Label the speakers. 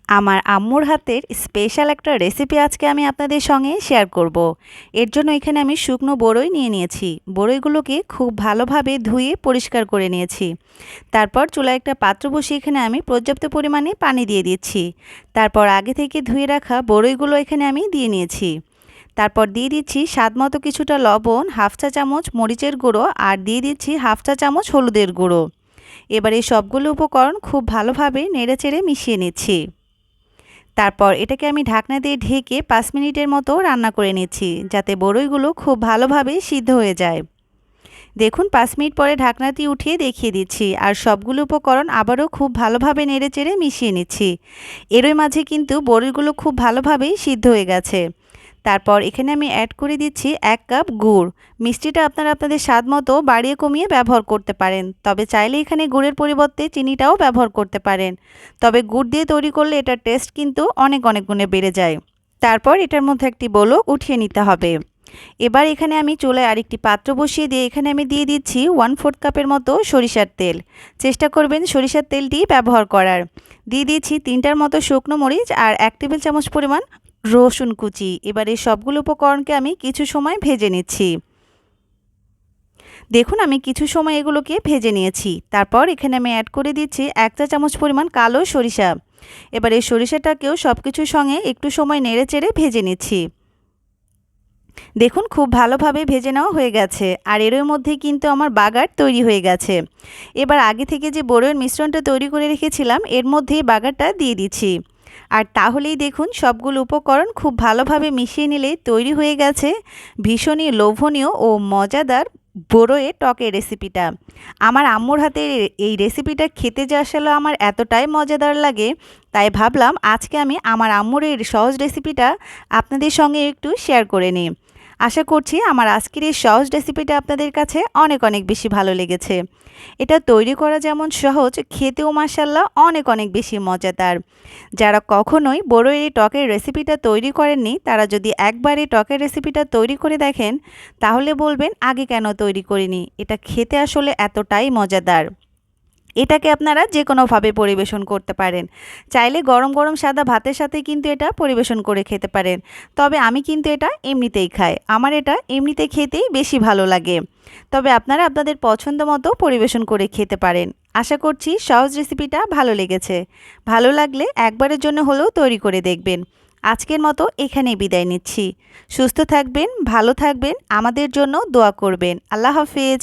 Speaker 1: আমার আম্মুর হাতের স্পেশাল একটা রেসিপি আজকে আমি আপনাদের সঙ্গে শেয়ার করব। এর জন্য এখানে আমি শুকনো বড়ই নিয়ে নিয়েছি। বড়ইগুলোকে খুব ভালোভাবে ধুয়ে পরিষ্কার করে নিয়েছি। তারপর চুলায় একটা পাত্র বসিয়ে এখানে আমি পর্যাপ্ত পরিমাণে পানি দিয়ে দিচ্ছি। তারপর আগে থেকে ধুয়ে রাখা বড়ইগুলো এখানে আমি দিয়ে নিয়েছি। তারপর দিয়ে দিচ্ছি স্বাদমতো কিছুটা লবণ, হাফ চা চামচ মরিচের গুঁড়ো আর দিয়ে দিচ্ছি হাফ চা চামচ হলুদের গুঁড়ো। এবার এই সবগুলো উপকরণ খুব ভালোভাবে নেড়েচেড়ে মিশিয়ে নিচ্ছি। তারপর এটাকে আমি ঢাকনা দিয়ে ঢেকে 5 মিনিটের মতো রান্না করে নিচ্ছি, যাতে বড়ইগুলো খুব ভালোভাবে সিদ্ধ হয়ে যায়। দেখুন 5 মিনিট পরে ঢাকনাটি উঠিয়ে দেখিয়ে দিচ্ছি, আর সবগুলো উপকরণ আবারও খুব ভালোভাবে নেড়েচেড়ে মিশিয়ে নিচ্ছি। এরই মাঝে কিন্তু বড়ইগুলো খুব ভালোভাবেই সিদ্ধ হয়ে গেছে। তারপর এখানে আমি অ্যাড করে দিচ্ছি 1 কাপ গুড়। মিষ্টিটা আপনারা আপনাদের স্বাদ মতো বাড়িয়ে কমিয়ে ব্যবহার করতে পারেন, তবে চাইলে এখানে গুড়ের পরিবর্তে চিনিটাও ব্যবহার করতে পারেন। তবে গুড় দিয়ে তৈরি করলে এটার টেস্ট কিন্তু অনেক গুণে বেড়ে যায়। তারপর এটার মধ্যে একটি বলক উঠিয়ে নিতে হবে। এবার এখানে আমি চুলায় আরেকটি পাত্র বসিয়ে দিয়ে এখানে আমি দিয়ে দিচ্ছি 1/4 কাপের মতো সরিষার তেল। চেষ্টা করবেন সরিষার তেলটি ব্যবহার করার। দিয়ে দিচ্ছি 3টার মতো শুকনো মরিচ আর 1 টেবিল চামচ পরিমাণ রসুন কুচি। এবার এই সবগুলো উপকরণকে আমি কিছু সময় ভেজে নিচ্ছি। দেখুন আমি কিছু সময় এগুলোকে ভেজে নিয়েছি। তারপর এখানে আমি অ্যাড করে দিচ্ছি 1 চা চামচ পরিমাণ কালো সরিষা। এবার এই সরিষাটাকেও সব কিছুর সঙ্গে একটু সময় নেড়েচেড়ে ভেজে নিচ্ছি। দেখুন খুব ভালোভাবে ভেজে নেওয়া হয়ে গেছে, আর এর মধ্যেই কিন্তু আমার বাগার তৈরি হয়ে গেছে। এবার আগে থেকে যে বড়ইয়ের মিশ্রণটা তৈরি করে রেখেছিলাম এর মধ্যেই বাগারটা দিয়ে দিচ্ছি। আর তাহলেই দেখুন সবগুলো উপকরণ খুব ভালোভাবে মিশিয়ে নিলেই তৈরি হয়ে গেছে ভীষণই লোভনীয় ও মজাদার বড়ইয়ের টকের রেসিপিটা। আমার আম্মুর হাতের এই রেসিপিটা খেতে যে আসলে আমার এতটাই মজাদার লাগে, তাই ভাবলাম আজকে আমি আমার আম্মুর এই সহজ রেসিপিটা আপনাদের সঙ্গে একটু শেয়ার করে নিই। আশা করছি আমার আজকের এই সহজ রেসিপিটা আপনাদের কাছে অনেক বেশি ভালো লেগেছে। এটা তৈরি করা যেমন সহজ, খেতেও মাশাআল্লাহ অনেক বেশি মজাদার। যারা কখনোই বড়ইয়ের এই টকের রেসিপিটা তৈরি করেননি, তারা যদি একবার এই টকের রেসিপিটা তৈরি করে দেখেন, তাহলে বলবেন আগে কেন তৈরি করিনি। এটা খেতে আসলে এতটাই মজাদার। এটাকে আপনারা যে কোনোভাবে পরিবেশন করতে পারেন। চাইলে গরম সাদা ভাতের সাথে কিন্তু এটা পরিবেশন করে খেতে পারেন। তবে আমি কিন্তু এটা এমনিতেই খাই। আমার এটা এমনিতে খেতেই বেশি ভালো লাগে। তবে আপনারা আপনাদের পছন্দ মতো পরিবেশন করে খেতে পারেন। আশা করছি সহজ রেসিপিটা ভালো লেগেছে। ভালো লাগলে একবারের জন্য হলেও তৈরি করে দেখবেন। আজকের মতো এখানেই বিদায় নিচ্ছি। সুস্থ থাকবেন, ভালো থাকবেন, আমাদের জন্য দোয়া করবেন। আল্লাহ হাফেজ।